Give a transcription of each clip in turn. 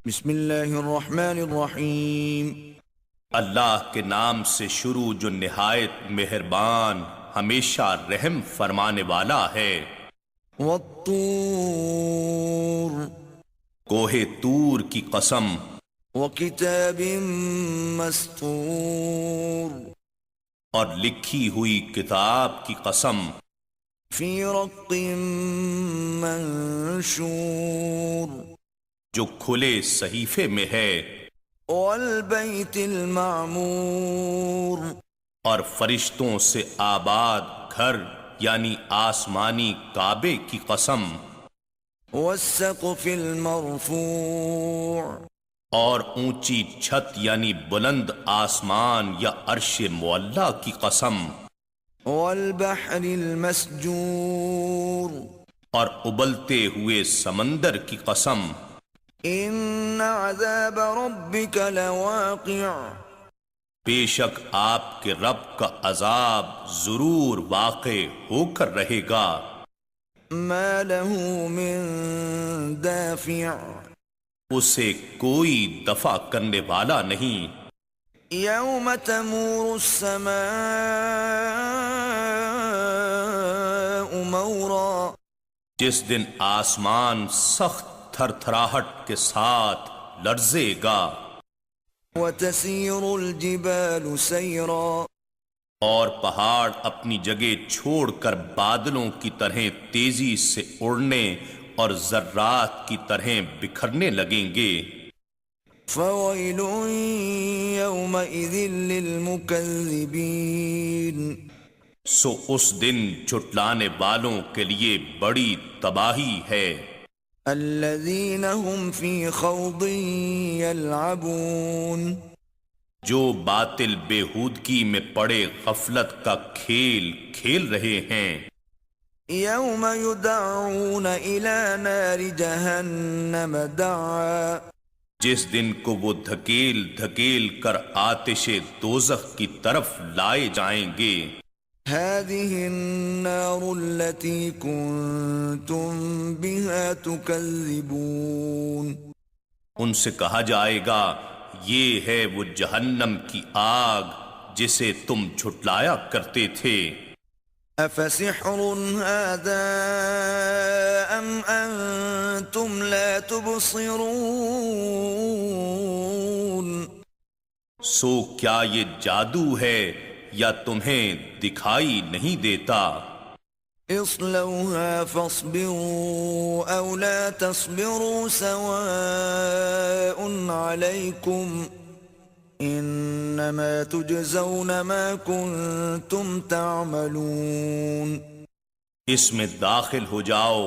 بسم اللہ الرحمن الرحیم۔ اللہ کے نام سے شروع جو نہایت مہربان ہمیشہ رحم فرمانے والا ہے۔ والطور کوہ طور کی قسم، وکتاب مسطور اور لکھی ہوئی کتاب کی قسم، فی رق منشور جو کھلے صحیفے میں ہے، والبیت المعمور اور فرشتوں سے آباد گھر یعنی آسمانی کعبے کی قسم، والسقف المرفوع اور اونچی چھت یعنی بلند آسمان یا عرش معلیٰ کی قسم، والبحر المسجور اور ابلتے ہوئے سمندر کی قسم، ان عذاب ربک لواقع بے شک آپ کے رب کا عذاب ضرور واقع ہو کر رہے گا، ما له من دافع اسے کوئی دفع کرنے والا نہیں۔ یوم تمور السماء مورا جس دن آسمان سخت تھر تھراہٹ کے ساتھ لرزے گا، وتسیر الجبال سیرا اور پہاڑ اپنی جگہ چھوڑ کر بادلوں کی طرح تیزی سے اڑنے اور ذرات کی طرح بکھرنے لگیں گے۔ فویل یومئذ للمکذبین سو اس دن جھٹلانے والوں کے لیے بڑی تباہی ہے، الذین هم فی خوض یلعبون جو باطل بےہودگی میں پڑے غفلت کا کھیل کھیل رہے ہیں۔ یوم یدعون الی نار جہنم دعا جس دن کو وہ دھکیل دھکیل کر آتش دوزخ کی طرف لائے جائیں گے۔ هذه النار التي كنتم بها تكذبون ان سے کہا جائے گا، یہ ہے وہ جہنم کی آگ جسے تم جھٹلایا کرتے تھے۔ افسحر هذا ام انتم لا تبصرون سو کیا یہ جادو ہے یا تمہیں دکھائی نہیں دیتا؟ اصلوها فاصبروا او لا تصبروا سواء عليكم انما تجزون ما كنتم تعملون اس میں داخل ہو جاؤ،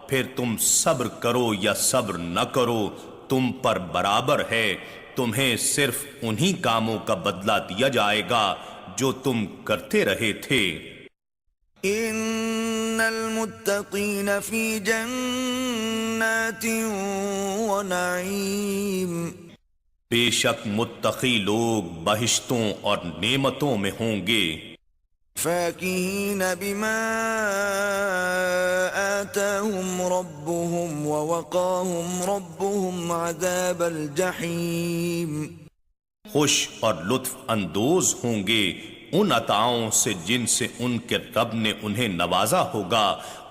پھر تم صبر کرو یا صبر نہ کرو، تم پر برابر ہے، تمہیں صرف انہی کاموں کا بدلہ دیا جائے گا جو تم کرتے رہے تھے۔ ان المتقین فی جنات ونعیم بے شک متقی لوگ بہشتوں اور نعمتوں میں ہوں گے، فاکہین بما آتاہم ربهم ووقاہم ربهم عذاب الجحیم خوش اور لطف اندوز ہوں گے ان عطاؤں سے جن سے ان کے رب نے انہیں نوازا ہوگا،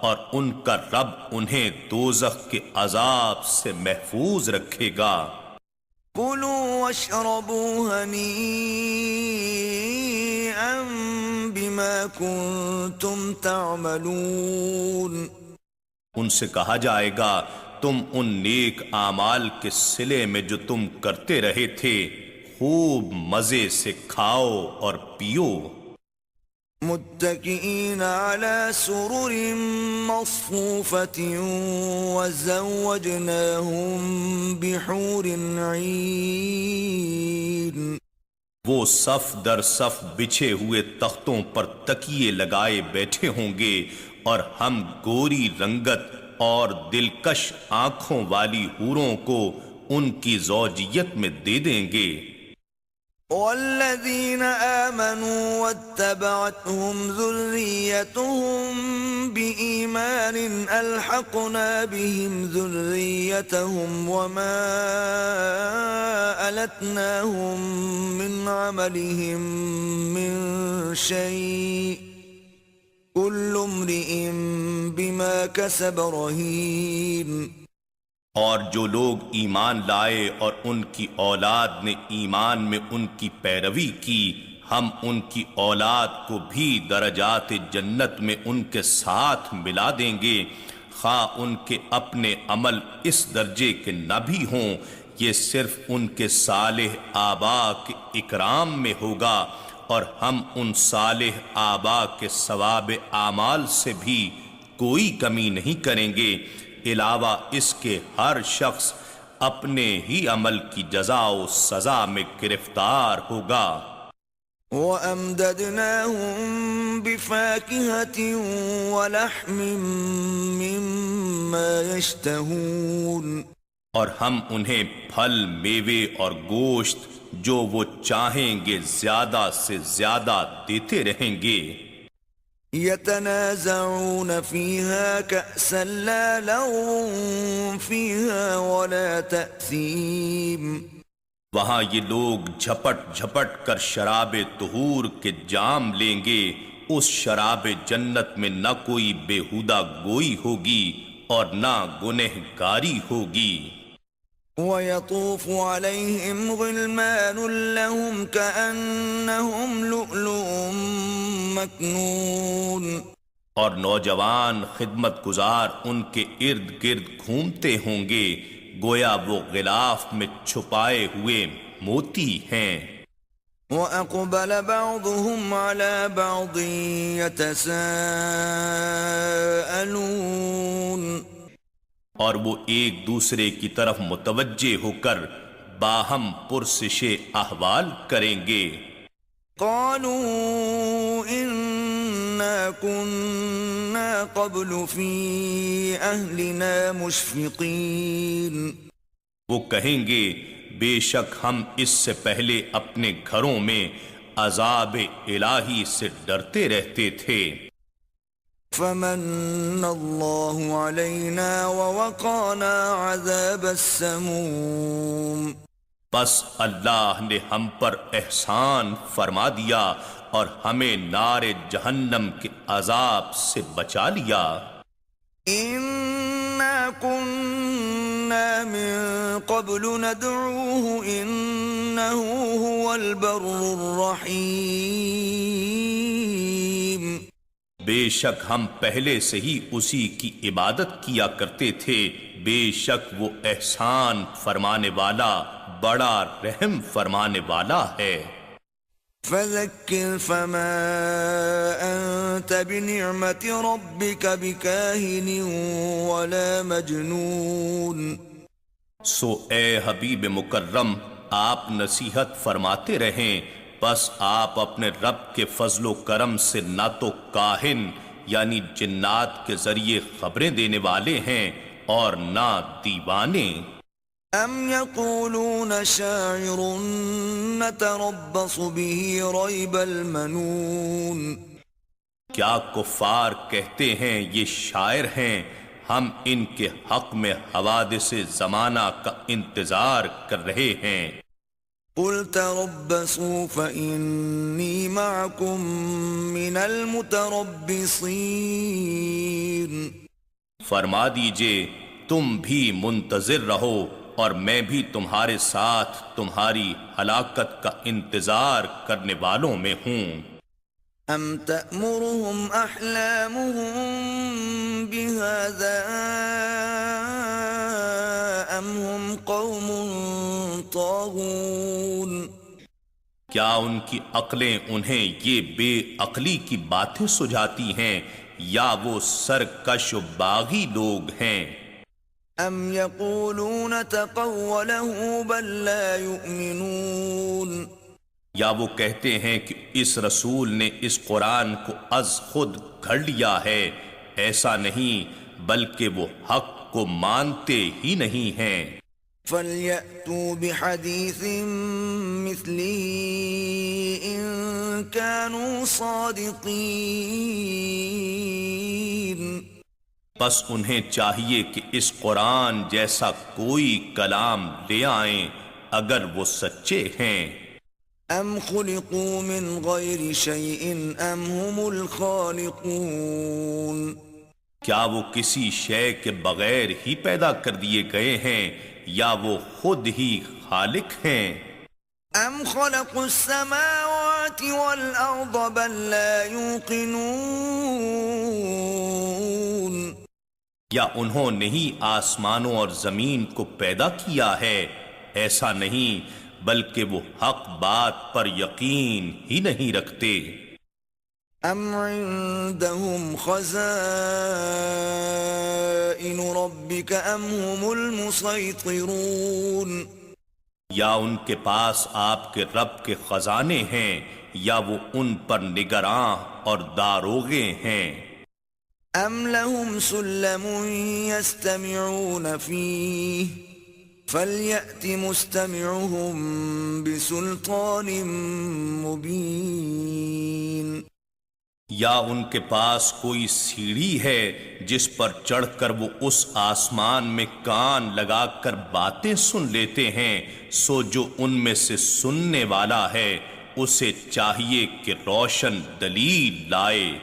اور ان کا رب انہیں دوزخ کے عذاب سے محفوظ رکھے گا۔ کلوا واشربوا ہنیئا بما کنتم تعملون ان سے کہا جائے گا، تم ان نیک اعمال کے صلے میں جو تم کرتے رہے تھے خوب مزے سے کھاؤ اور پیو۔ متکئین علی سرر مصفوفۃ وزوجناہم بحور عین وہ صف در صف بچھے ہوئے تختوں پر تکیے لگائے بیٹھے ہوں گے، اور ہم گوری رنگت اور دلکش آنکھوں والی حوروں کو ان کی زوجیت میں دے دیں گے۔ والذين آمنوا واتبعتهم ذريتهم بإيمان ألحقنا بهم ذريتهم وما ألتناهم من عملهم من شيء كل امرئ بما كسب رهين. اور جو لوگ ایمان لائے اور ان کی اولاد نے ایمان میں ان کی پیروی کی، ہم ان کی اولاد کو بھی درجات جنت میں ان کے ساتھ ملا دیں گے، خواہ ان کے اپنے عمل اس درجے کے نہ بھی ہوں، یہ صرف ان کے صالح آبا کے اکرام میں ہوگا، اور ہم ان صالح آبا کے ثواب اعمال سے بھی کوئی کمی نہیں کریں گے، علاوہ اس کے ہر شخص اپنے ہی عمل کی جزا و سزا میں گرفتار ہوگا۔ وَأَمْدَدْنَاهُمْ بِفَاكِهَةٍ وَلَحْمٍ مِّمَّا يَشْتَهُونَ، اور ہم انہیں پھل، میوے اور گوشت جو وہ چاہیں گے زیادہ سے زیادہ دیتے رہیں گے۔ يتنازعون فيها كأسا لا لغو فيها ولا تأثيم، وہاں یہ لوگ جھپٹ جھپٹ کر شراب طہور کے جام لیں گے، اس شراب جنت میں نہ کوئی بےہودہ گوئی ہوگی اور نہ گنہگاری ہوگی۔ ويطوف عليهم غلمان لهم كأنهم لؤلؤ مكنون، اور نوجوان خدمت گزار ان کے ارد گرد گھومتے ہوں گے گویا وہ غلاف میں چھپائے ہوئے موتی ہیں۔ وَأَقْبَلَ بَعْضُهُمْ عَلَى بَعْضٍ يَتَسَاءَلُونَ، اور وہ ایک دوسرے کی طرف متوجہ ہو کر باہم پرسش احوال کریں گے۔ قالوا إنا كنا قبل في أهلنا مشفقين، وہ کہیں گے بے شک ہم اس سے پہلے اپنے گھروں میں عذاب الہی سے ڈرتے رہتے تھے۔ فمن الله علينا ووقانا عذاب السموم، بس اللہ نے ہم پر احسان فرما دیا اور ہمیں نار جہنم کے عذاب سے بچا لیا۔ إنا كنا من قبل ندعوه إنه هو البر الرحيم، بے شک ہم پہلے سے ہی اسی کی عبادت کیا کرتے تھے، بے شک وہ احسان فرمانے والا بڑا رحم فرمانے والا ہے۔ فذكر فما أنت بنعمة ربك بكاهن ولا مجنون، سو اے حبیب مکرم آپ نصیحت فرماتے رہیں، بس آپ اپنے رب کے فضل و کرم سے نہ تو کاہن یعنی جنات کے ذریعے خبریں دینے والے ہیں اور نہ دیوانے۔ ام يقولون شاعر نتربص به ريب المنون، کیا کفار کہتے ہیں یہ شاعر ہیں، ہم ان کے حق میں حوادث زمانہ کا انتظار کر رہے ہیں۔ قل تربصوا فإني معكم من المتربصين، فرما دیجئے تم بھی منتظر رہو اور میں بھی تمہارے ساتھ تمہاری ہلاکت کا انتظار کرنے والوں میں ہوں۔ ام تأمرهم احلامهم بهذا ام هم قوم طاغون، کیا ان کی عقلیں انہیں یہ بے عقلی کی باتیں سجھاتی ہیں یا وہ سرکش و باغی لوگ ہیں؟ ام یقولون تقوله بل لا یؤمنون، یا وہ کہتے ہیں کہ اس رسول نے اس قرآن کو از خود گھڑ لیا ہے، ایسا نہیں بلکہ وہ حق کو مانتے ہی نہیں ہیں۔ فَلْيَأْتُوا بِحَدِيثٍ مِثْلِهِ إِن كَانُوا صَادِقِينَ پس انہیں چاہیے کہ اس قرآن جیسا کوئی کلام لے آئیں اگر وہ سچے ہیں۔ أَمْ خُلِقُوا مِنْ غَيْرِ شَيْءٍ أَمْ هُمُ الْخَالِقُونَ کیا وہ کسی شے کے بغیر ہی پیدا کر دیے گئے ہیں یا وہ خود ہی خالق ہیں؟ أَمْ خَلَقُوا السَّمَاوَاتِ وَالْأَرْضَ بَل لَّا يُوقِنُونَ یا انہوں نے ہی آسمانوں اور زمین کو پیدا کیا ہے؟ ایسا نہیں، بلکہ وہ حق بات پر یقین ہی نہیں رکھتے۔ أَمْ عِندَهُمْ خَزَائِنُ رَبِّكَ أَمْ هُمُ الْمُصَيْطِرُونَ یا ان کے پاس آپ کے رب کے خزانے ہیں یا وہ ان پر نگراں اور داروغے ہیں۔ أَمْ لَهُمْ سُلَّمٌ يَسْتَمِعُونَ فِيهِ فَلْيَأْتِ مُسْتَمِعُهُم بِسُلْطَانٍ مُبِينٍ یا ان کے پاس کوئی سیڑھی ہے جس پر چڑھ کر وہ اس آسمان میں کان لگا کر باتیں سن لیتے ہیں، سو جو ان میں سے سننے والا ہے اسے چاہیے کہ روشن دلیل لائے۔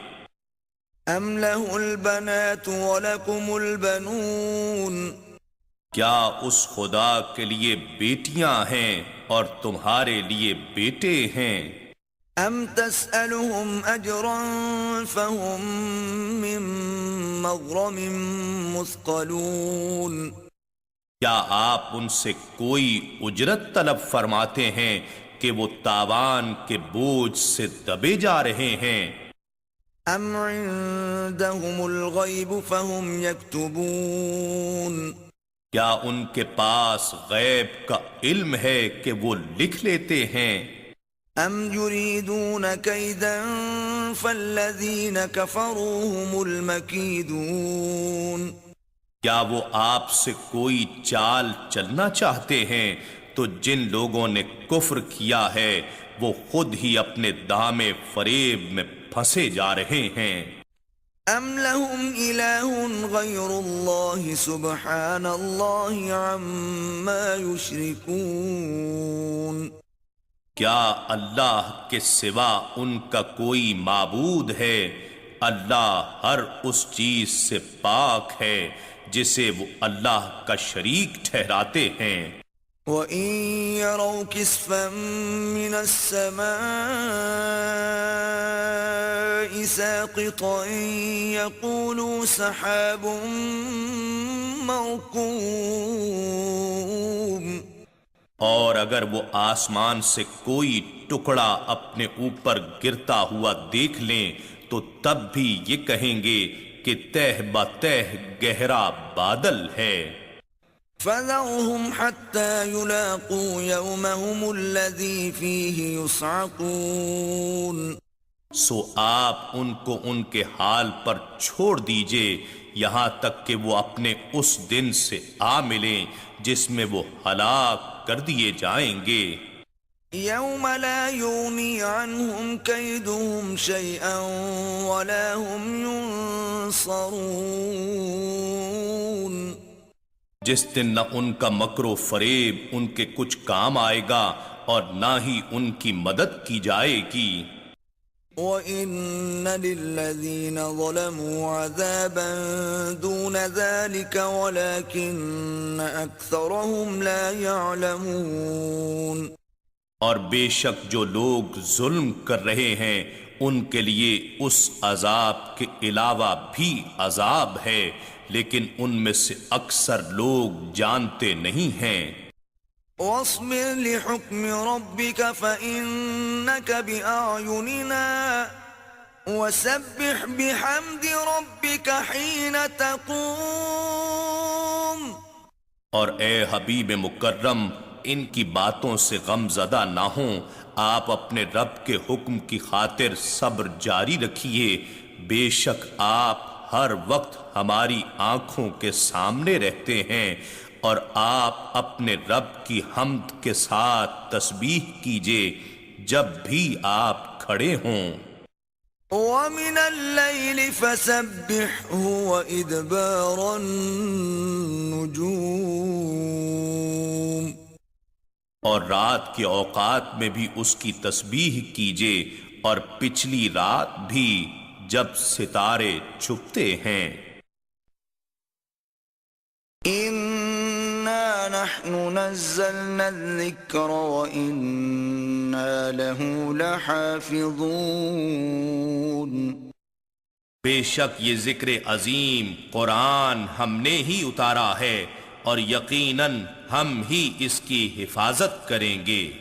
أَمْ لَهُ الْبَنَاتُ وَلَكُمُ الْبَنُونَ کیا اس خدا کے لیے بیٹیاں ہیں اور تمہارے لیے بیٹے ہیں؟ أَمْ تَسْأَلُهُمْ أَجْرًا فَهُمْ مِنْ مَغْرَمٍ مُثْقَلُونَ کیا آپ ان سے کوئی اجرت طلب فرماتے ہیں کہ وہ تاوان کے بوجھ سے دبے جا رہے ہیں؟ أَمْ عِندَهُمُ الْغَيْبُ فَهُمْ يَكْتُبُونَ کیا ان کے پاس غیب کا علم ہے کہ وہ لکھ لیتے ہیں؟ أَمْ يُرِيدُونَ كَيْدًا فَالَّذِينَ كَفَرُوا هُمُ الْمَكِيدُونَ کیا وہ آپ سے کوئی چال چلنا چاہتے ہیں تو جن لوگوں نے کفر کیا ہے وہ خود ہی اپنے دامے فریب میں پھنسے جا رہے ہیں۔ أَمْ لَهُمْ إِلَٰهٌ غَيْرُ اللَّهِ سُبْحَانَ اللَّهِ عَمَّا يُشْرِكُونَ کیا اللہ کے سوا ان کا کوئی معبود ہے؟ اللہ ہر اس چیز سے پاک ہے جسے وہ اللہ کا شریک ٹھہراتے ہیں۔ وَإِن يَرَوْا كِسْفًا مِّنَ السَّمَاءِ سَاقِطًا يَقُولُوا سَحَابٌ مَّرْكُومٌ اور اگر وہ آسمان سے کوئی ٹکڑا اپنے اوپر گرتا ہوا دیکھ لیں تو تب بھی یہ کہیں گے کہ تہ بتہ گہرا بادل ہے۔ فَذَرْهُمْ حَتَّى يُلَاقُوا يَوْمَهُمُ الَّذِي فِيهِ يُصْعَقُونَ سو آپ ان کو ان کے حال پر چھوڑ دیجئے یہاں تک کہ وہ اپنے اس دن سے آ ملیں جس میں وہ ہلاک کر دیے جائیں گے۔ يَوْمَ لَا يُغْنِي عَنْهُمْ كَيْدُهُمْ شَيْئًا وَلَا هُمْ يُنصَرُونَ جس دن نہ ان کا مکر و فریب ان کے کچھ کام آئے گا اور نہ ہی ان کی مدد کی جائے گی۔ وَإِنَّ لِلَّذِينَ ظَلَمُوا عَذَابًا دُونَ ذَلِكَ وَلَكِنَّ أَكْثَرَهُمْ لَا يَعْلَمُونَ اور بے شک جو لوگ ظلم کر رہے ہیں ان کے لیے اس عذاب کے علاوہ بھی عذاب ہے، لیکن ان میں سے اکثر لوگ جانتے نہیں ہیں۔ وَاصْبِرْ لِحُكْمِ رَبِّكَ فَإِنَّكَ بِأَعْيُنِنَا وَسَبِّحْ بِحَمْدِ رَبِّكَ حِينَ تَقُومُ اور اے حبیب مکرم ان کی باتوں سے غم زدہ نہ ہوں، آپ اپنے رب کے حکم کی خاطر صبر جاری رکھیے، بے شک آپ ہر وقت ہماری آنکھوں کے سامنے رہتے ہیں، اور آپ اپنے رب کی حمد کے ساتھ تسبیح کیجئے جب بھی آپ کھڑے ہوں، ومن الليل فسبحه وإدبار النجوم اور رات کے اوقات میں بھی اس کی تسبیح کیجئے اور پچھلی رات بھی جب ستارے چھپتے ہیں۔ إنا نحن نزلنا الذكر وإنا له لحافظون بے شک یہ ذکر عظیم قرآن ہم نے ہی اتارا ہے اور یقیناً ہم ہی اس کی حفاظت کریں گے۔